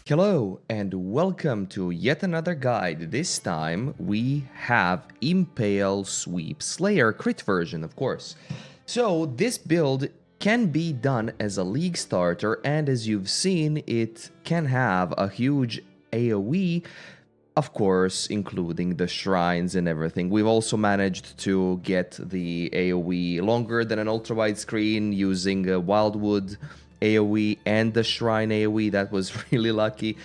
Hello and welcome to yet another guide. This time we have Impale Sweep Slayer crit version, of course. So this build can be done as a league starter, and as you've seen, it can have a huge AOE, of course, including the shrines and everything. We've also managed to get the AOE longer than an ultrawide screen using a Wildwood AOE and the Shrine AOE. That was really lucky.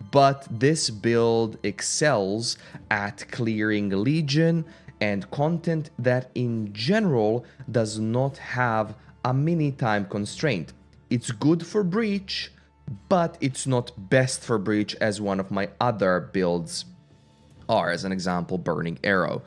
But this build excels at clearing Legion and content that in general does not have a mini time constraint. It's good for Breach, but it's not best for Breach as one of my other builds are, as an example, Burning Arrow.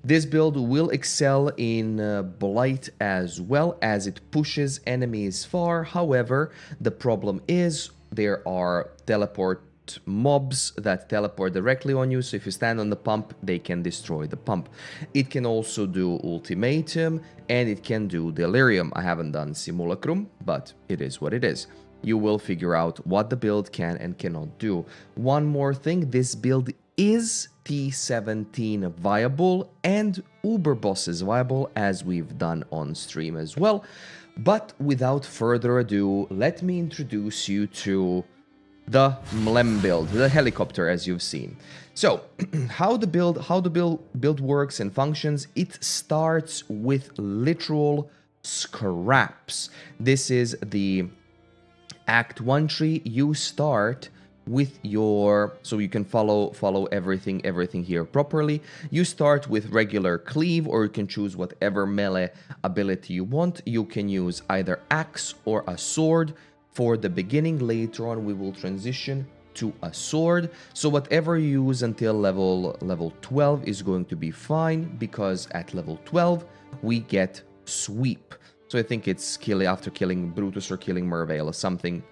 This build will excel in Blight as well, as it pushes enemies far. However, the problem is there are teleport mobs that teleport directly on you, so if you stand on the pump, they can destroy the pump. It can also do Ultimatum, and it can do Delirium. I haven't done Simulacrum, but it is what it is. You will figure out what the build can and cannot do. One more thing, this build is T17 viable and Uber bosses viable, as we've done on stream as well. But without further ado, let me introduce you to the Mlem build, the helicopter, as you've seen. So, how the build works and functions, it starts with literal scraps. This is the Act 1 tree. You start with your, so you can follow everything here properly. You start with regular cleave, or you can choose whatever melee ability you want. You can use either axe or a sword for the beginning. Later on we will transition to a sword, so whatever you use until level 12 is going to be fine, because at level 12 we get sweep. So I think it's after killing Brutus or killing Merveil or something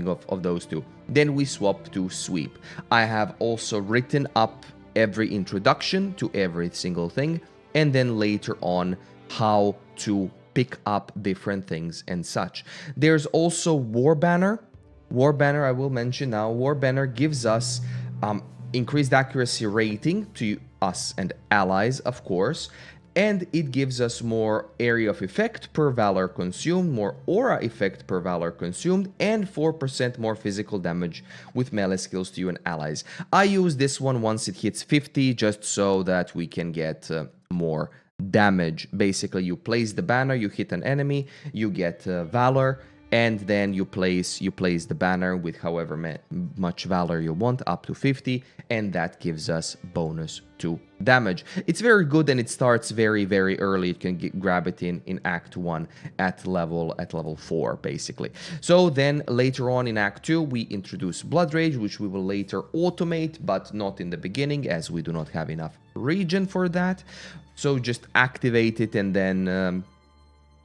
of those two. Then we swap to sweep. I have also written up every introduction to every single thing, and then later on how to pick up different things and such. There's also War Banner. War Banner, I will mention now. War Banner gives us increased accuracy rating to us and allies, of course. And it gives us more area of effect per valor consumed, more aura effect per valor consumed, and 4% more physical damage with melee skills to you and allies. I use this one once it hits 50, just so that we can get more damage. Basically, you place the banner, you hit an enemy, you get valor, and then you place the banner with however much valor you want, up to 50, and that gives us bonus to damage. It's very good, and it starts very, very early. You can grab it in Act 1 at level 4, basically. So then later on in Act 2, we introduce Blood Rage, which we will later automate, but not in the beginning, as we do not have enough regen for that. So just activate it, and then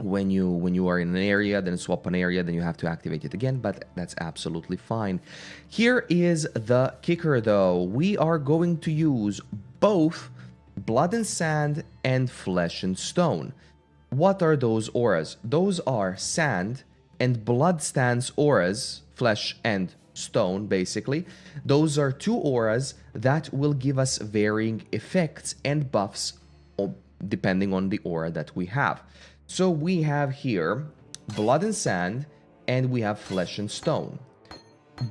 when you are in an area, then swap an area, then you have to activate it again, but that's absolutely fine. Here is the kicker, though. We are going to use both Blood and Sand and Flesh and Stone. What are those auras? Those are Sand and Blood Stance auras, Flesh and Stone, basically. Those are two auras that will give us varying effects and buffs depending on the aura that we have. So we have here Blood and Sand, and we have Flesh and Stone.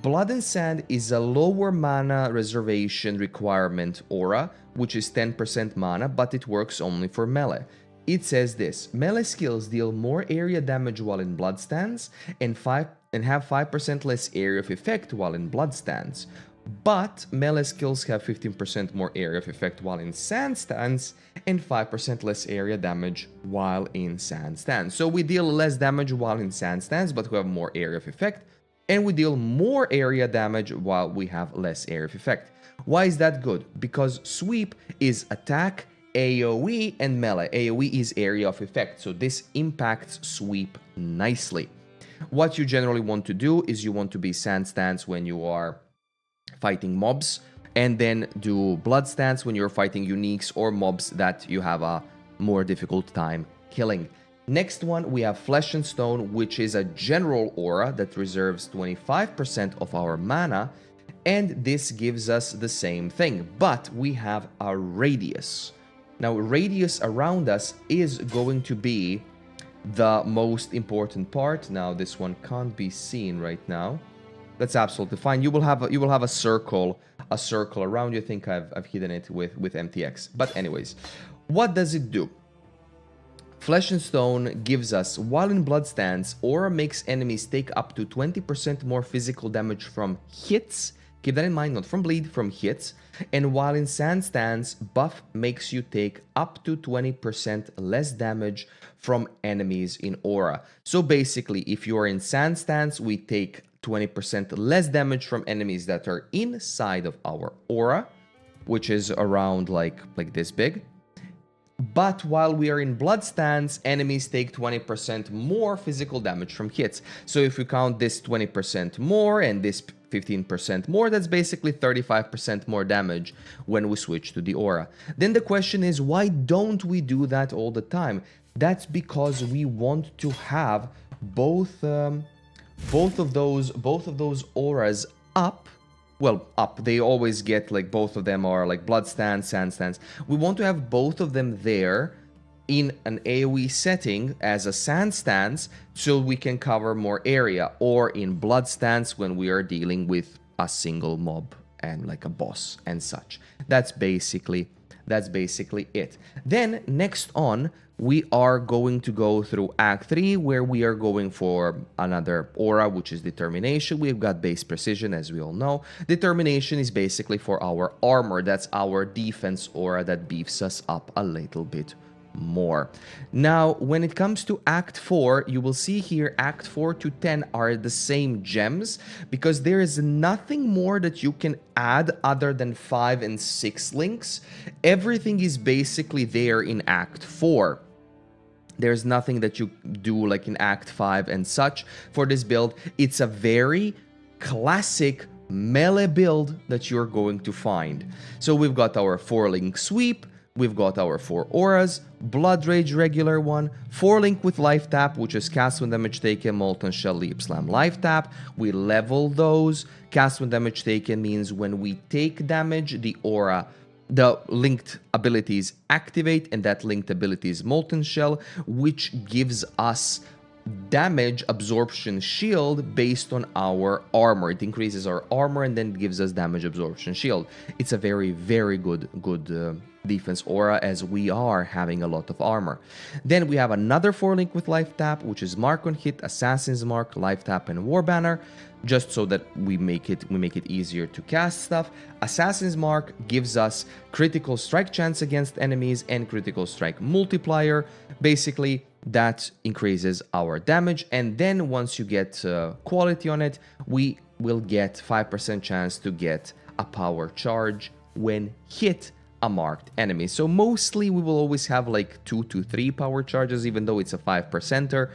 Blood and Sand is a lower mana reservation requirement aura, which is 10% mana, but it works only for melee. It says this: melee skills deal more area damage while in Blood Stance, and have 5% less area of effect while in Blood Stance. But melee skills have 15% more area of effect while in Sand Stance, and 5% less area damage while in Sand Stance. So we deal less damage while in Sand Stance, but we have more area of effect, and we deal more area damage while we have less area of effect. Why is that good? Because sweep is attack, AOE, and melee. AOE is area of effect, so this impacts sweep nicely. What you generally want to do is you want to be Sand Stance when you are fighting mobs, and then do Blood Stance when you're fighting uniques or mobs that you have a more difficult time killing. Next one, we have Flesh and Stone, which is a general aura that reserves 25% of our mana, and this gives us the same thing, but we have a radius. Now, radius around us is going to be the most important part. Now, this one can't be seen right now. That's absolutely fine. You will have a circle around you. I think I've hidden it with MTX. But anyways, what does it do? Flesh and Stone gives us, while in Blood Stance, aura makes enemies take up to 20% more physical damage from hits. Keep that in mind, not from bleed, from hits. And while in Sand Stance, buff makes you take up to 20% less damage from enemies in aura. So basically, if you are in Sand Stance, we take 20% less damage from enemies that are inside of our aura, which is around like this big. But while we are in Blood Stance, enemies take 20% more physical damage from hits. So if we count this 20% more and this 15% more, that's basically 35% more damage when we switch to the aura. Then the question is, why don't we do that all the time? That's because we want to have both of those auras up. Well, up. They always get, like, both of them are like Blood Stance, Sand Stance. We want to have both of them there in an AOE setting as a Sand Stance so we can cover more area, or in Blood Stance when we are dealing with a single mob and like a boss and such. That's basically it. Then next on, we are going to go through Act 3, where we are going for another aura, which is Determination. We've got base Precision, as we all know. Determination is basically for our armor. That's our defense aura that beefs us up a little bit more. Now, when it comes to Act 4, you will see here Act 4 to 10 are the same gems, because there is nothing more that you can add other than 5 and 6 links. Everything is basically there in Act 4. There's nothing that you do like in Act 5 and such for this build. It's a very classic melee build that you're going to find. So we've got our 4-link sweep, we've got our 4 auras, Blood Rage regular one, 4-link with Lifetap, which is cast when damage taken, Molten Shell, Leap Slam, Lifetap. We level those. Cast when damage taken means when we take damage, the aura, the linked abilities activate, and that linked ability is Molten Shell, which gives us damage absorption shield based on our armor. It increases our armor and then gives us damage absorption shield. It's a very, very good defense aura, as we are having a lot of armor. Then we have another 4-link with Lifetap, which is Mark on Hit, Assassin's Mark, Lifetap, and War Banner, just so that we make it easier to cast stuff. Assassin's Mark gives us critical strike chance against enemies and critical strike multiplier. Basically, that increases our damage, and then once you get quality on it, we will get 5% chance to get a power charge when hit a marked enemy. So mostly we will always have like 2 to 3 power charges, even though it's a 5%er.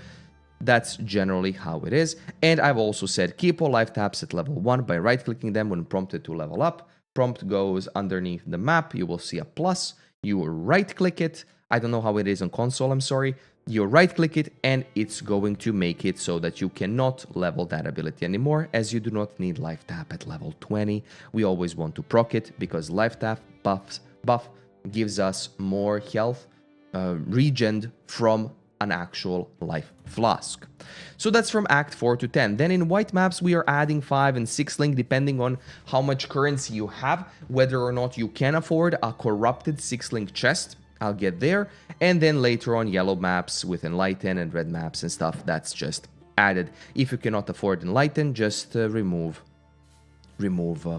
That's generally how it is. And I've also said keep all life taps at level 1 by right-clicking them when prompted to level up. Prompt goes underneath the map. You will see a plus. You right-click it. I don't know how it is on console, I'm sorry. You right-click it, and it's going to make it so that you cannot level that ability anymore, as you do not need life tap at level 20. We always want to proc it, because life tap buff gives us more health regen from an actual life flask. So that's from Act 4 to 10. Then in white maps, we are adding 5 and 6 link, depending on how much currency you have, whether or not you can afford a corrupted 6 link chest. I'll get there. And then later on, yellow maps with Enlighten and red maps and stuff, that's just added. If you cannot afford Enlighten, just remove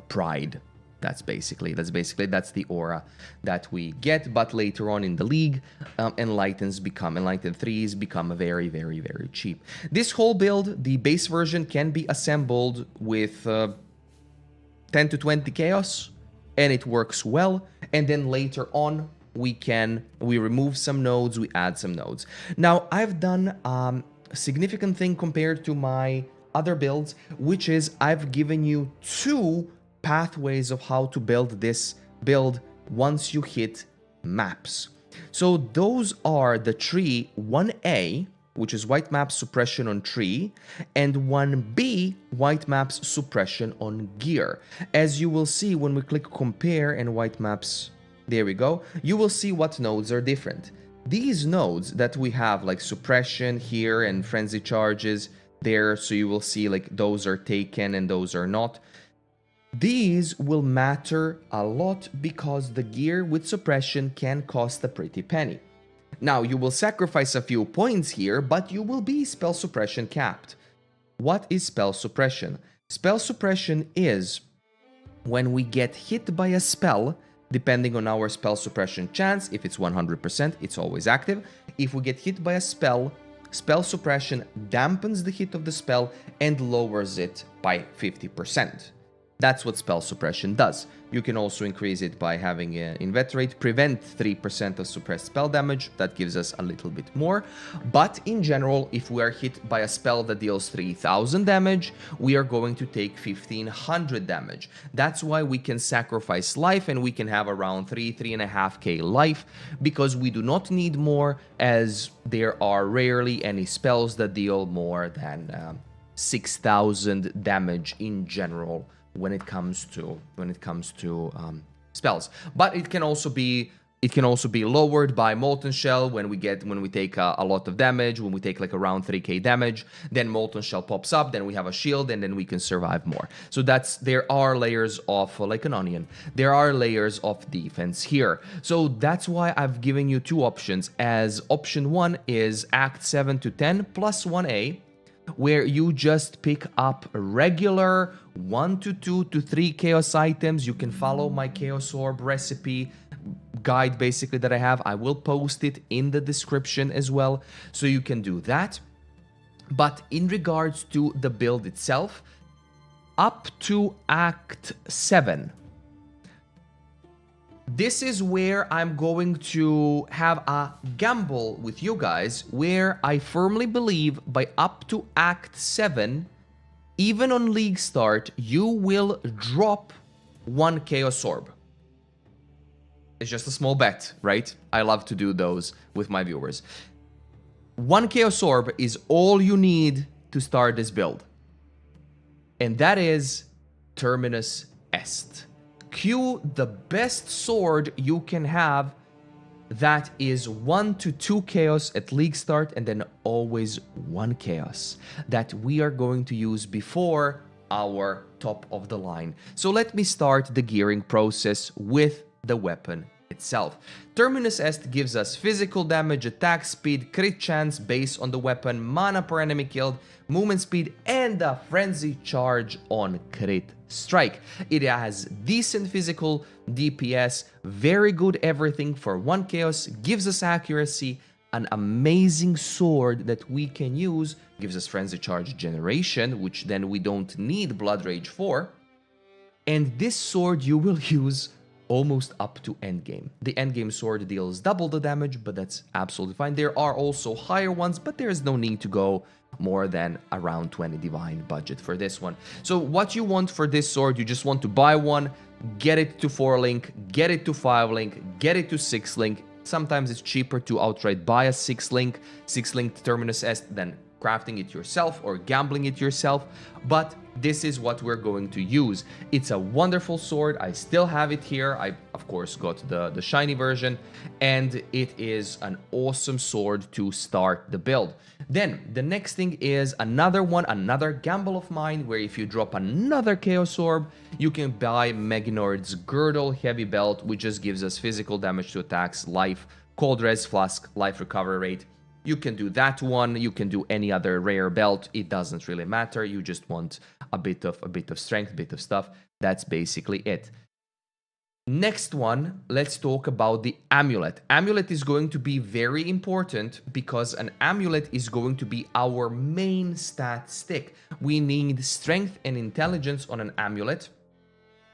Pride. That's the aura that we get. But later on in the league, Enlighten 3s become very, very, very cheap. This whole build, the base version, can be assembled with 10 to 20 chaos, and it works well. And then later on, we remove some nodes, we add some nodes. Now, I've done a significant thing compared to my other builds, which is I've given you 2 pathways of how to build this build once you hit maps. So those are the three: 1A, which is white map's suppression on tree, and 1B, white map's suppression on gear. As you will see when we click compare and white maps, there we go, you will see what nodes are different. These nodes that we have, like suppression here and frenzy charges there, so you will see like those are taken and those are not. These will matter a lot because the gear with suppression can cost a pretty penny. Now, you will sacrifice a few points here, but you will be spell suppression capped. What is spell suppression? Spell suppression is when we get hit by a spell, depending on our spell suppression chance. If it's 100%, it's always active. If we get hit by a spell, spell suppression dampens the hit of the spell and lowers it by 50%. That's what spell suppression does. You can also increase it by having Inveterate prevent 3% of suppressed spell damage. That gives us a little bit more. But in general, if we are hit by a spell that deals 3000 damage, we are going to take 1500 damage. That's why we can sacrifice life and we can have around 3.5k life, because we do not need more, as there are rarely any spells that deal more than 6000 damage in general when it comes to spells. But it can also be lowered by Molten Shell when we take a lot of damage. When we take like around 3k damage, then Molten Shell pops up, then we have a shield, and then we can survive more. So there are layers of, like an onion, there are layers of defense here. So that's why I've given you two options, as option 1 is Act 7 to 10 plus 1A, where you just pick up regular 1 to 2 to 3 chaos items. You can follow my chaos orb recipe guide basically that I have. I will post it in the description as well, so you can do that. But in regards to the build itself, up to Act 7, this is where I'm going to have a gamble with you guys, where I firmly believe by up to Act 7, even on League start, you will drop 1 Chaos Orb. It's just a small bet, right? I love to do those with my viewers. 1 Chaos Orb is all you need to start this build. And that is Terminus Est. Cue the best sword you can have that is 1 to 2 chaos at League start, and then always 1 chaos that we are going to use before our top of the line. So let me start the gearing process with the weapon itself. Terminus Est gives us physical damage, attack speed, crit chance based on the weapon, mana per enemy killed, movement speed, and a frenzy charge on crit strike. It has decent physical DPS, very good everything for 1 chaos, gives us accuracy, an amazing sword that we can use, gives us frenzy charge generation, which then we don't need blood rage for. And this sword you will use almost up to endgame. The endgame sword deals double the damage, but that's absolutely fine. There are also higher ones, but there's no need to go more than around 20 divine budget for this one. So what you want for this sword, you just want to buy one, get it to 4 link, get it to 5 link, get it to 6 link. Sometimes it's cheaper to outright buy a 6 link Terminus Est than crafting it yourself or gambling it yourself, but this is what we're going to use. It's a wonderful sword. I still have it here. I, of course, got the shiny version, and it is an awesome sword to start the build. Then, the next thing is another gamble of mine, where if you drop another Chaos Orb, you can buy Meginord's Girdle Heavy Belt, which just gives us physical damage to attacks, life, cold res flask, life recovery rate. You can do that one, you can do any other rare belt, it doesn't really matter. You just want a bit of strength, a bit of stuff. That's basically it. Next one, let's talk about the Amulet. Amulet is going to be very important because an Amulet is going to be our main stat stick. We need strength and intelligence on an Amulet,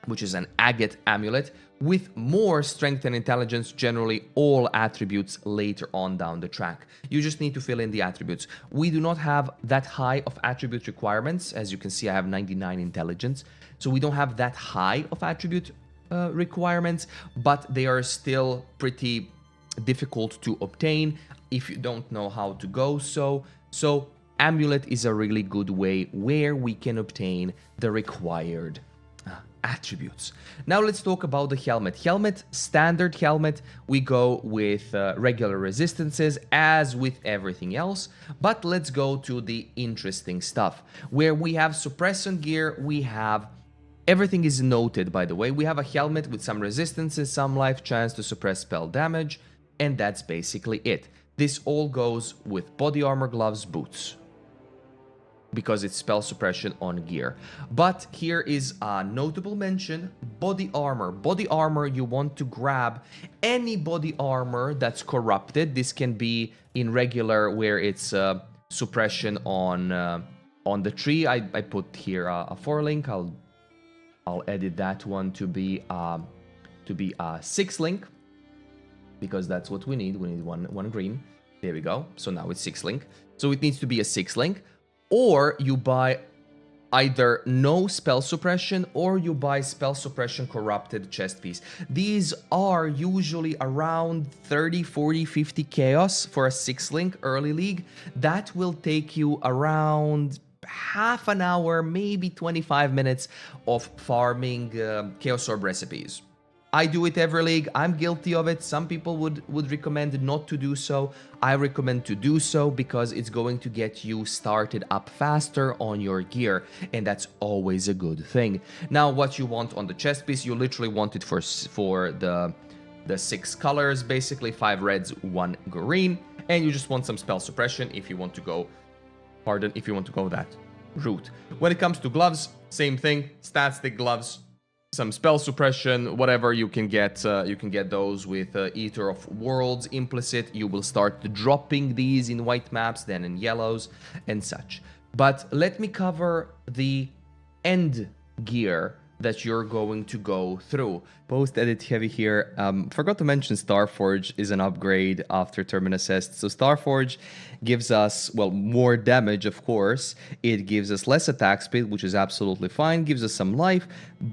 which is an agate amulet, with more strength and intelligence, generally all attributes later on down the track. You just need to fill in the attributes. We do not have that high of attribute requirements. As you can see, I have 99 intelligence, so we don't have that high of attribute requirements, but they are still pretty difficult to obtain if you don't know how to go. So Amulet is a really good way where we can obtain the required attributes. Now let's talk about the helmet. Standard helmet, we go with regular resistances as with everything else, but let's go to the interesting stuff where we have suppression gear. We have everything is noted, by the way. We have a helmet with some resistances, some life chance to suppress spell damage, and that's basically it. This all goes with body armor, gloves, boots, because it's spell suppression on gear. But here is a notable mention: body armor. Body armor, you want to grab any body armor that's corrupted. This can be in regular, where it's suppression on the tree. I put here a 4-link. I'll edit that one to be a 6-link, because that's what we need. We need one green. There we go. So now it's 6-link. So it needs to be a 6-link. Or you buy either no spell suppression, or you buy spell suppression corrupted chest piece. These are usually around 30, 40, 50 chaos for a 6-link early league. That will take you around half an hour, maybe 25 minutes of farming Chaos Orb recipes. I do it every league. I'm guilty of it. Some people would recommend not to do so. I recommend to do so because it's going to get you started up faster on your gear, and that's always a good thing. Now, what you want on the chest piece, you literally want it for the 6 colors, basically 5 reds, 1 green, and you just want some spell suppression if you want to go that route. When it comes to gloves, same thing. Statstick gloves, some spell suppression, whatever you can get those with Eater of Worlds implicit. You will start dropping these in white maps, then in yellows and such. But let me cover the end gear that you're going to go through. Post-edit heavy here. Forgot to mention Starforge is an upgrade after Terminus Est. So Starforge gives us, well, more damage, of course. It gives us less attack speed, which is absolutely fine. Gives us some life,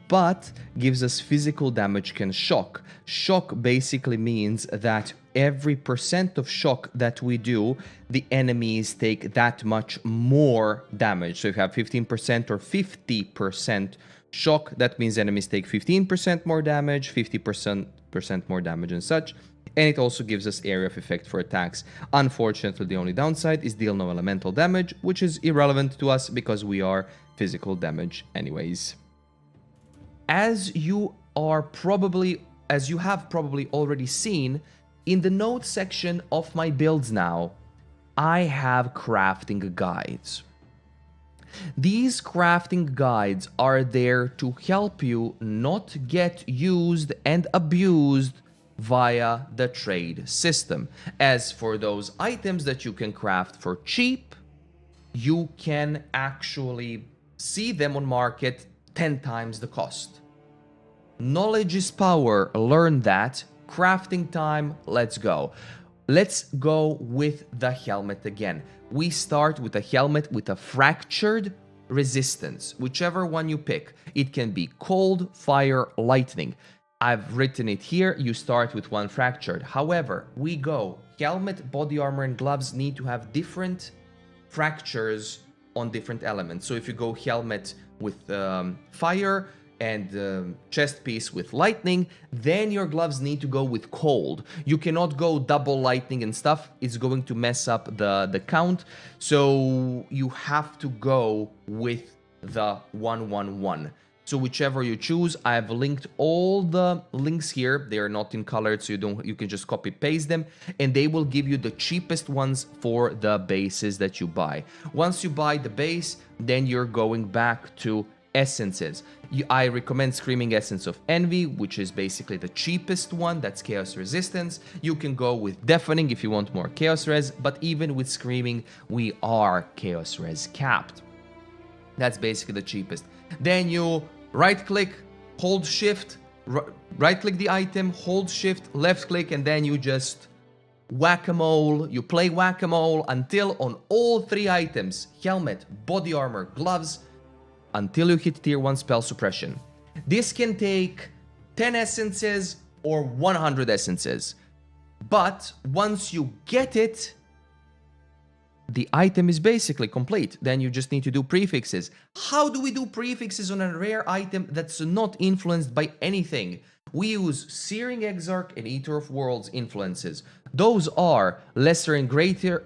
but gives us physical damage can shock. Shock basically means that every % of shock that we do, the enemies take that much more damage. So if you have 15% or 50% shock, that means enemies take 15% more damage, 50% more damage and such. And it also gives us area of effect for attacks. Unfortunately, the only downside is deal no elemental damage, which is irrelevant to us because we are physical damage anyways. As you have probably already seen, in the notes section of my builds now, I have crafting guides. These crafting guides are there to help you not get used and abused via the trade system. As for those items that you can craft for cheap, you can actually see them on market 10 times the cost. Knowledge is power. Learn that. Crafting time. Let's go. Let's go with the helmet again. We start with a helmet with a fractured resistance, whichever one you pick. It can be cold, fire, lightning. I've written it here. You start with one fractured. However, we go helmet, body armor, and gloves need to have different fractures on different elements. So if you go helmet with fire, and chest piece with lightning, then your gloves need to go with cold. You cannot go double lightning and stuff. It's going to mess up the count. So you have to go with the 1-1-1. So whichever you choose, I have linked all the links here. They are not in colored, so you can just copy paste them, and they will give you the cheapest ones for the bases that you buy. Once you buy the base, then you're going back to essences. I recommend Screaming Essence of Envy, which is basically the cheapest one. That's Chaos Resistance. You can go with Deafening if you want more Chaos Res, but even with Screaming, we are Chaos Res capped. That's basically the cheapest. Then you right-click, hold Shift, right-click the item, hold Shift, left-click, and then you just whack-a-mole. You play whack-a-mole until on all 3 items, helmet, body armor, gloves, until you hit tier 1 spell suppression. This can take 10 essences or 100 essences. But once you get it, the item is basically complete. Then you just need to do prefixes. How do we do prefixes on a rare item that's not influenced by anything? We use Searing Exarch and Eater of Worlds influences. Those are Lesser and Greater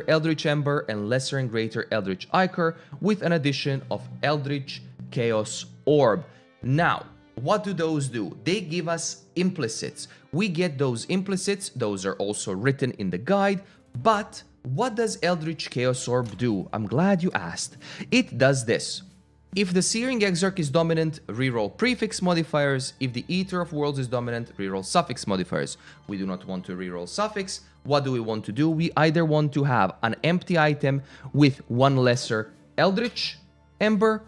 Eldritch Ember and Lesser and Greater Eldritch Ichor with an addition of Eldritch Chaos Orb. Now, what do those do? They give us implicits. We get those implicits. Those are also written in the guide. But what does Eldritch Chaos Orb do? I'm glad you asked. It does this. If the Searing Exarch is dominant, reroll prefix modifiers. If the Eater of Worlds is dominant, reroll suffix modifiers. We do not want to reroll suffix. What do we want to do? We either want to have an empty item with one lesser Eldritch Ember,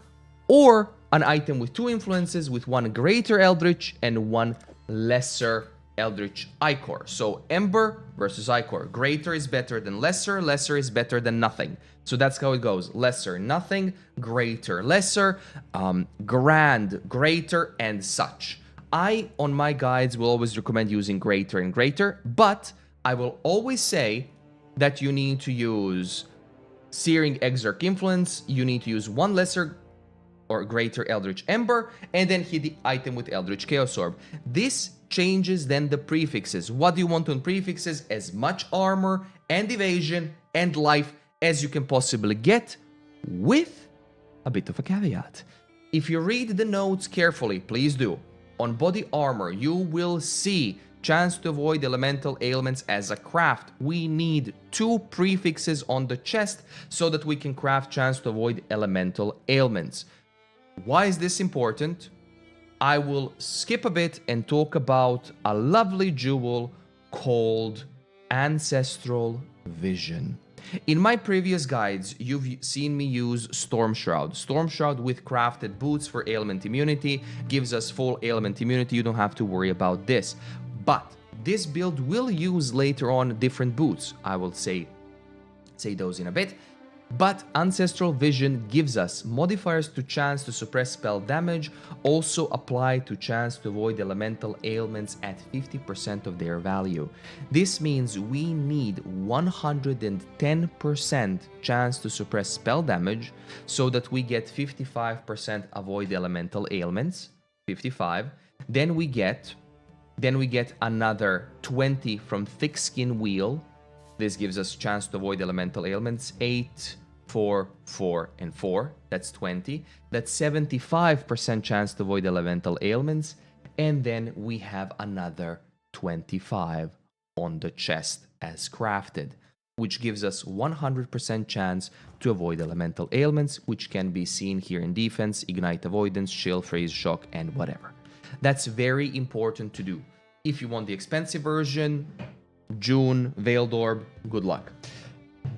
or an item with two influences with one greater Eldritch and one lesser Eldritch Ichor. So Ember versus Ichor. Greater is better than lesser. Lesser is better than nothing. So that's how it goes. Lesser, nothing. Greater, lesser. Grand, greater, and such. I, on my guides, will always recommend using greater and greater, but I will always say that you need to use Searing Exarch influence. You need to use one lesser or greater Eldritch Ember, and then hit the item with Eldritch Chaos Orb. This changes then the prefixes. What do you want on prefixes? As much armor and evasion and life as you can possibly get, with a bit of a caveat. If you read the notes carefully, please do. On body armor, you will see chance to avoid elemental ailments as a craft. We need 2 prefixes on the chest so that we can craft chance to avoid elemental ailments. Why is this important? I will skip a bit and talk about a lovely jewel called Ancestral Vision. In my previous guides, you've seen me use Storm Shroud. Storm Shroud with crafted boots for ailment immunity gives us full ailment immunity. You don't have to worry about this. But this build will use later on different boots. I will say those in a bit. But Ancestral Vision gives us modifiers to chance to suppress spell damage, also apply to chance to avoid elemental ailments at 50% of their value. This means we need 110% chance to suppress spell damage so that we get 55% avoid elemental ailments, 55. Then we get another 20 from Thick Skin Wheel. This gives us chance to avoid elemental ailments, 8, 4, 4, and 4. That's 20. That's 75% chance to avoid elemental ailments. And then we have another 25 on the chest as crafted, which gives us 100% chance to avoid elemental ailments, which can be seen here in defense, ignite avoidance, chill, phase, shock, and whatever. That's very important to do. If you want the expensive version, June, Veiled Orb, good luck.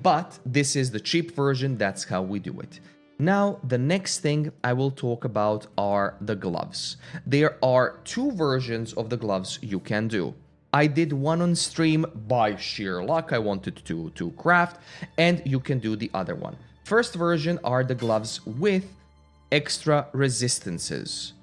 But this is the cheap version, that's how we do it. Now, the next thing I will talk about are the gloves. There are 2 versions of the gloves you can do. I did one on stream by sheer luck, I wanted to craft, and you can do the other one. First version are the gloves with extra resistances.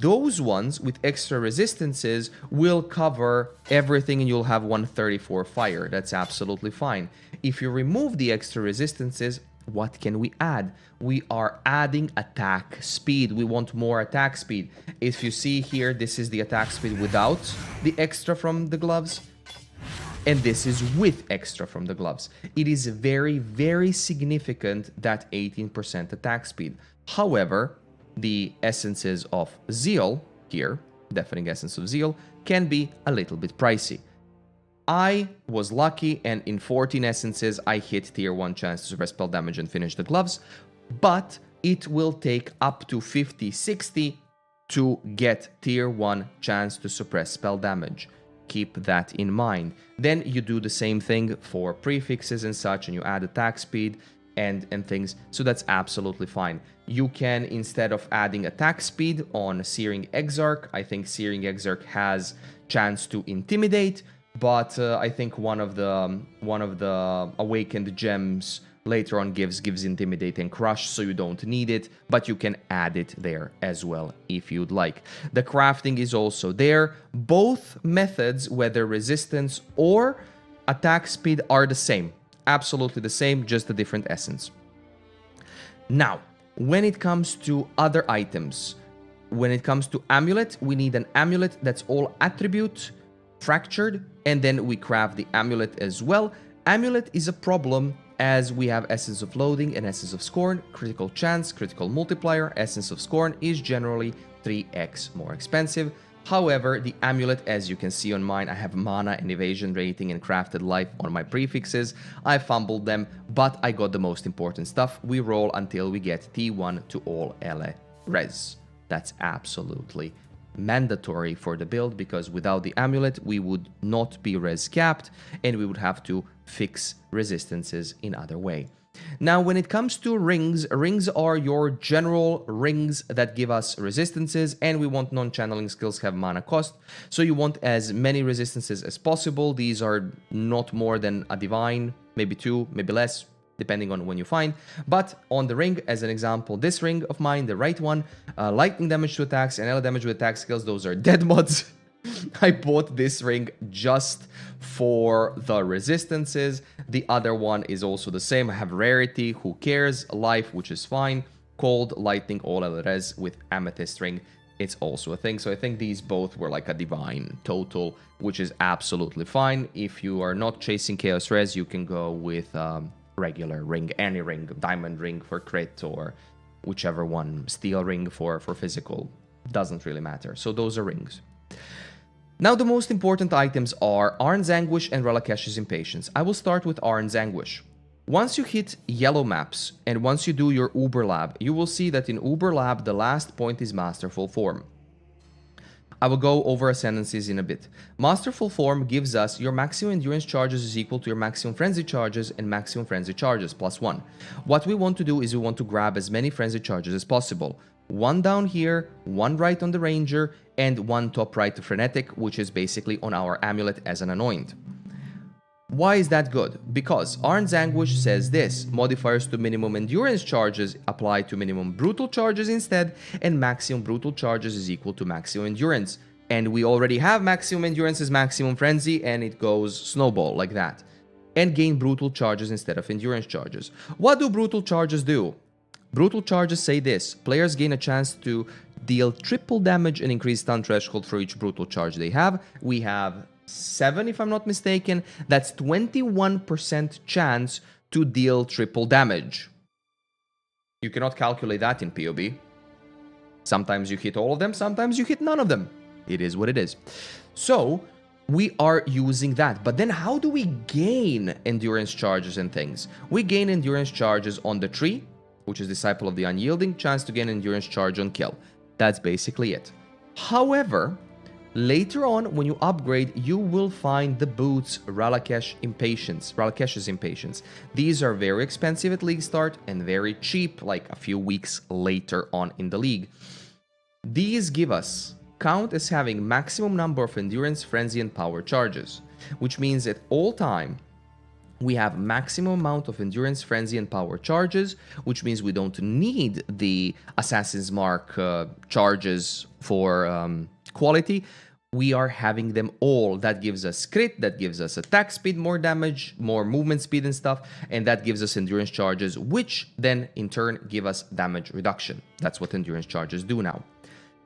Those ones with extra resistances will cover everything and you'll have 134 fire. That's absolutely fine. If you remove the extra resistances, what can we add? We are adding attack speed. We want more attack speed. If you see here, this is the attack speed without the extra from the gloves. And this is with extra from the gloves. It is very, very significant, that 18% attack speed. However, the essences of Zeal here, Deafening Essence of Zeal, can be a little bit pricey. I was lucky, and in 14 essences, I hit tier 1 chance to suppress spell damage and finish the gloves, but it will take up to 50-60 to get tier 1 chance to suppress spell damage. Keep that in mind. Then you do the same thing for prefixes and such, and you add attack speed and things, so that's absolutely fine. You can, instead of adding attack speed on Searing Exarch, I think Searing Exarch has chance to intimidate, but I think one of the awakened gems later on gives Intimidate and Crush, so you don't need it, but you can add it there as well if you'd like. The crafting is also there. Both methods, whether resistance or attack speed, are the same. Absolutely the same, just a different essence. Now, when it comes to other items, when it comes to Amulet, we need an Amulet that's all attribute, fractured, and then we craft the Amulet as well. Amulet is a problem as we have Essence of Loathing and Essence of Scorn, critical chance, critical multiplier. Essence of Scorn is generally 3x more expensive. However, the Amulet, as you can see on mine, I have mana and evasion rating and crafted life on my prefixes. I fumbled them, but I got the most important stuff. We roll until we get T1 to all ele res. That's absolutely mandatory for the build, because without the Amulet we would not be res capped and we would have to fix resistances in other way. Now, when it comes to rings, rings are your general rings that give us resistances, and we want non-channeling skills have mana cost, so you want as many resistances as possible. These are not more than a divine, maybe 2, maybe less, depending on when you find. But on the ring, as an example, this ring of mine, the right one, lightning damage to attacks and ele damage with attack skills, those are dead mods. I bought this ring just for the resistances. The other one is also the same. I have rarity, who cares, life, which is fine, cold, lightning, all LRS with amethyst ring. It's also a thing. So I think these both were like a divine total, which is absolutely fine. If you are not chasing chaos res, you can go with regular ring, any ring, diamond ring for crit, or whichever one, steel ring for physical. Doesn't really matter. So those are rings. Now, the most important items are Arn's Anguish and Ralakesh's Impatience. I will start with Arn's Anguish. Once you hit yellow maps, and once you do your Uber Lab, you will see that in Uber Lab, the last point is Masterful Form. I will go over Ascendancies in a bit. Masterful Form gives us your maximum endurance charges is equal to your maximum frenzy charges and maximum frenzy charges +1. What we want to do is we want to grab as many frenzy charges as possible. One down here, one right on the Ranger, and one top right to Frenetic, which is basically on our Amulet as an Anoint. Why is that good? Because Arn's Anguish says this: modifiers to minimum endurance charges apply to minimum brutal charges instead, and maximum brutal charges is equal to maximum endurance. And we already have maximum endurance as maximum frenzy, and it goes snowball like that. And gain brutal charges instead of endurance charges. What do brutal charges do? Brutal charges say this: players gain a chance to deal triple damage and increase stun threshold for each brutal charge they have. We have 7, if I'm not mistaken. That's 21% chance to deal triple damage. You cannot calculate that in PoB. Sometimes you hit all of them, sometimes you hit none of them. It is what it is. So we are using that. But then how do we gain endurance charges and things? We gain endurance charges on the tree, which is Disciple of the Unyielding, chance to gain endurance charge on kill. That's basically it. However, later on, when you upgrade, you will find the boots Ralakesh's Impatience. These are very expensive at league start and very cheap, like a few weeks later on in the league. These give us count as having maximum number of endurance, frenzy, and power charges, which means at all time, we have maximum amount of endurance, frenzy, and power charges, which means we don't need the Assassin's Mark charges for quality. We are having them all. That gives us crit, that gives us attack speed, more damage, more movement speed and stuff, and that gives us endurance charges, which then in turn give us damage reduction. That's what endurance charges do now.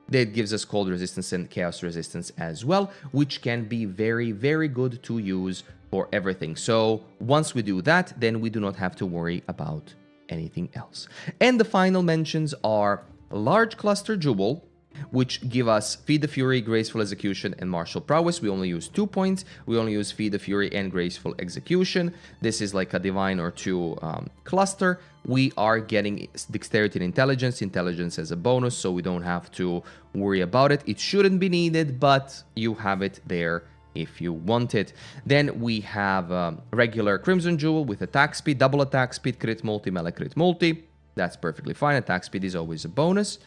That gives us cold resistance and chaos resistance as well, which can be very, very good to use for everything. So once we do that, then we do not have to worry about anything else. And the final mentions are Large Cluster Jewel, which give us Feed the Fury, Graceful Execution, and Martial Prowess. We only use 2 points. We only use Feed the Fury and Graceful Execution. This is like a Divine or 2 cluster. We are getting Dexterity and Intelligence. Intelligence as a bonus, so we don't have to worry about it. It shouldn't be needed, but you have it there if you want it. Then we have regular Crimson Jewel with attack speed, double attack speed, crit multi, melee crit multi. That's perfectly fine. Attack speed is always a bonus.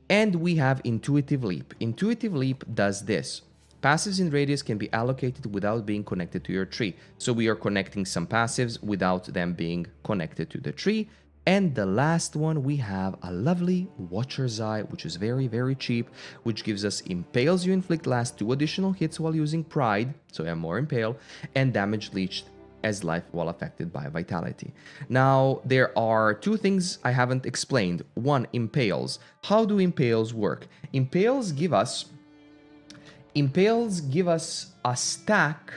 And we have Intuitive Leap. Intuitive Leap does this. Passives in radius can be allocated without being connected to your tree. So we are connecting some passives without them being connected to the tree. And the last one, we have a lovely Watcher's Eye, which is very, very cheap, which gives us impales you inflict last 2 additional hits while using Pride, so you have more impale, and damage leached as life while affected by vitality. Now, there are 2 things I haven't explained. One, impales. How do impales work? Impales give us a stack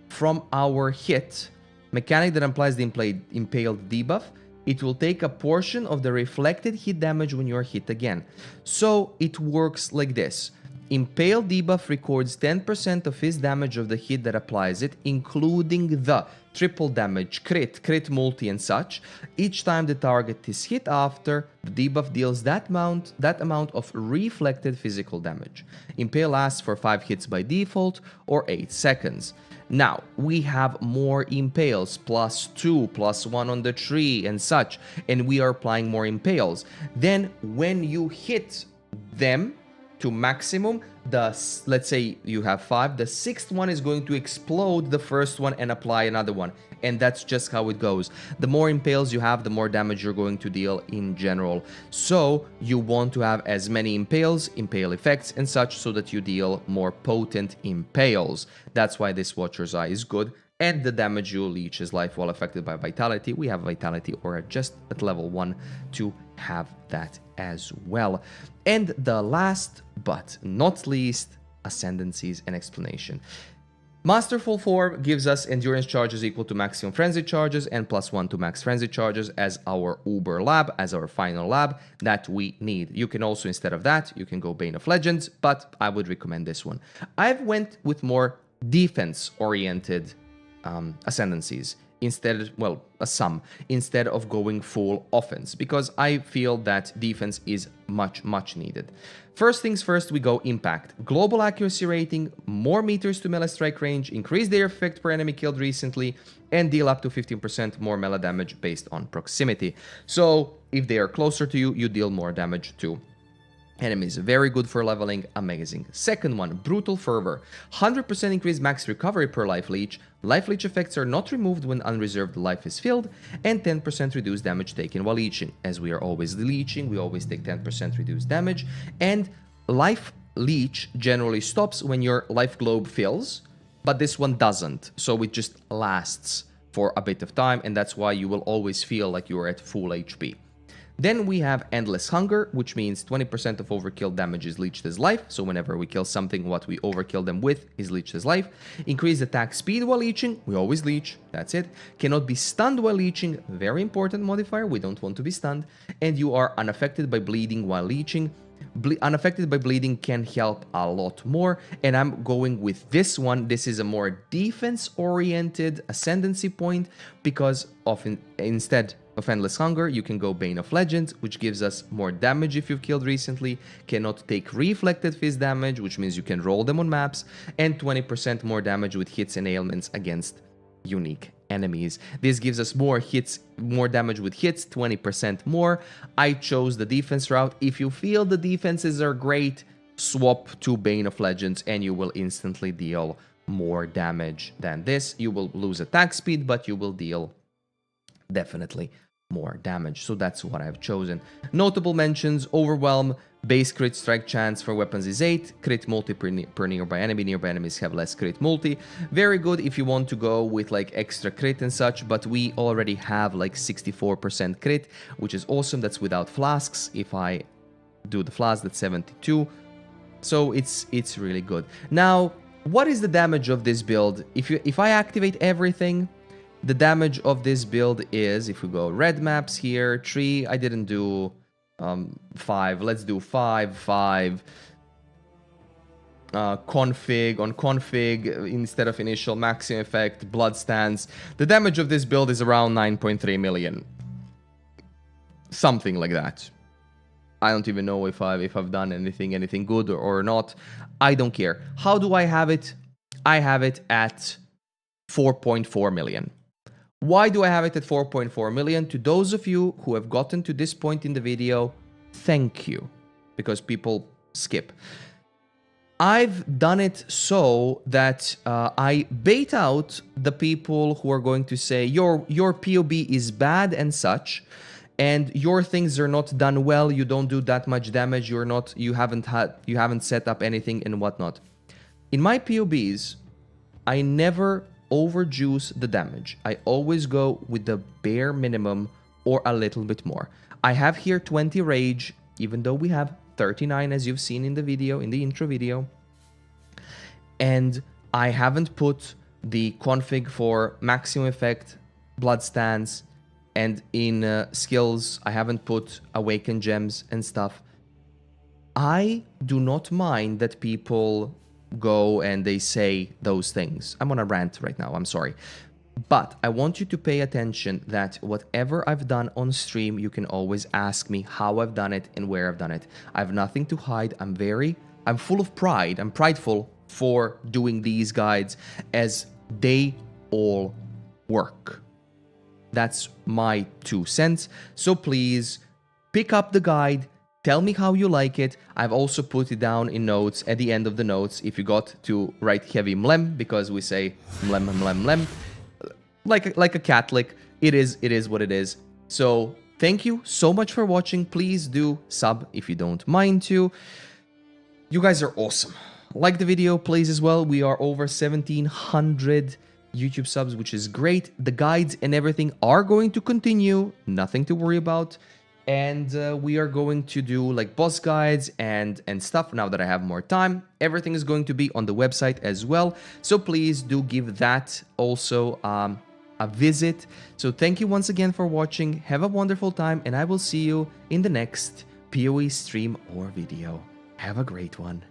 from our hit, mechanic that implies the impaled debuff. It will take a portion of the reflected hit damage when you are hit again. So it works like this. Impale debuff records 10% of his damage of the hit that applies it, including the triple damage, crit multi and such. Each time the target is hit after, the debuff deals that amount of reflected physical damage. Impale lasts for 5 hits by default or 8 seconds. Now, we have more impales, +2, +1 on the tree and such, and we are applying more impales. Then, when you hit them to maximum, let's say you have 5, the 6th one is going to explode the first one and apply another one. And that's just how it goes. The more impales you have, the more damage you're going to deal in general. So you want to have as many impales, impale effects and such, so that you deal more potent impales. That's why this Watcher's Eye is good. And the damage you leech is life while affected by vitality. We have vitality aura just at level 1 to have that as well. And the last but not least, Ascendancies and Explanation. Masterful Form gives us endurance charges equal to maximum frenzy charges and +1 to max frenzy charges as our Uber lab, as our final lab that we need. You can also, instead of that, you can go Bane of Legends, but I would recommend this one. I've went with more defense-oriented ascendancies instead of going full offense, because I feel that defense is much needed. First things first, we go impact. Global accuracy rating, more meters to melee strike range, increase their effect per enemy killed recently, and deal up to 15% more melee damage based on proximity. So if they are closer to you, you deal more damage too. Enemies, very good for leveling, amazing. Second one, Brutal Fervor. 100% increased max recovery per life leech. Life leech effects are not removed when unreserved life is filled, and 10% reduced damage taken while leeching. As we are always leeching, we always take 10% reduced damage, and life leech generally stops when your life globe fills, but this one doesn't, so it just lasts for a bit of time, and that's why you will always feel like you are at full HP. Then we have Endless Hunger, which means 20% of overkill damage is leeched as life. So whenever we kill something, what we overkill them with is leeched as life. Increase attack speed while leeching. We always leech. That's it. Cannot be stunned while leeching. Very important modifier. We don't want to be stunned. And you are unaffected by bleeding while leeching. Unaffected by bleeding can help a lot more, and I'm going with this one. This is a more defense-oriented ascendancy point, because often instead of Endless Hunger, you can go Bane of Legends, which gives us more damage if you've killed recently, cannot take reflected fizz damage, which means you can roll them on maps, and 20% more damage with hits and ailments against unique enemies. This gives us more hits, more damage with hits, 20% more. I chose the defense route. If you feel the defenses are great, swap to Bane of Legends and you will instantly deal more damage than this. You will lose attack speed, but you will deal definitely more damage. So that's what I've chosen. Notable mentions: Overwhelm, base crit strike chance for weapons is 8, crit multi per nearby enemy. Nearby enemies have less crit multi. Very good if you want to go with like extra crit and such, but we already have like 64% crit, which is awesome. That's without flasks. If I do the flask, that's 72. So it's really good. Now, what is the damage of this build? If I activate everything, the damage of this build is, if we go red maps here, 3, I didn't do 5, let's do 5, config, on config, instead of initial maximum effect, blood stance. The damage of this build is around 9.3 million. Something like that. I don't even know if I've done anything good or not. I don't care. How do I have it? I have it at 4.4 million. Why do I have it at 4.4 million? To those of you who have gotten to this point in the video, thank you. Because people skip. I've done it so that I bait out the people who are going to say your POB is bad and such, and your things are not done well. You don't do that much damage. You haven't set up anything and whatnot. In my POBs, I never overjuice the damage. I always go with the bare minimum or a little bit more. I have here 20 rage, even though we have 39 as you've seen in the video, in the intro video. And I haven't put the config for maximum effect, blood stance, and in skills, I haven't put awakened gems and stuff. I do not mind that people go and they say those things. I'm on a rant right now, I'm sorry. But I want you to pay attention that whatever I've done on stream, you can always ask me how I've done it and where I've done it. I have nothing to hide. I'm full of pride. I'm prideful for doing these guides as they all work. That's my 2 cents. So please pick up the guide. Tell me how you like it. I've also put it down in notes at the end of the notes if you got to write heavy mlem, because we say mlem, mlem, mlem. Like a Catholic, it is what it is. So thank you so much for watching. Please do sub if you don't mind to. You guys are awesome. Like the video, please, as well. We are over 1,700 YouTube subs, which is great. The guides and everything are going to continue. Nothing to worry about. And we are going to do like boss guides and stuff now that I have more time. Everything is going to be on the website as well. So please do give that also a visit. So thank you once again for watching. Have a wonderful time, and I will see you in the next PoE stream or video. Have a great one.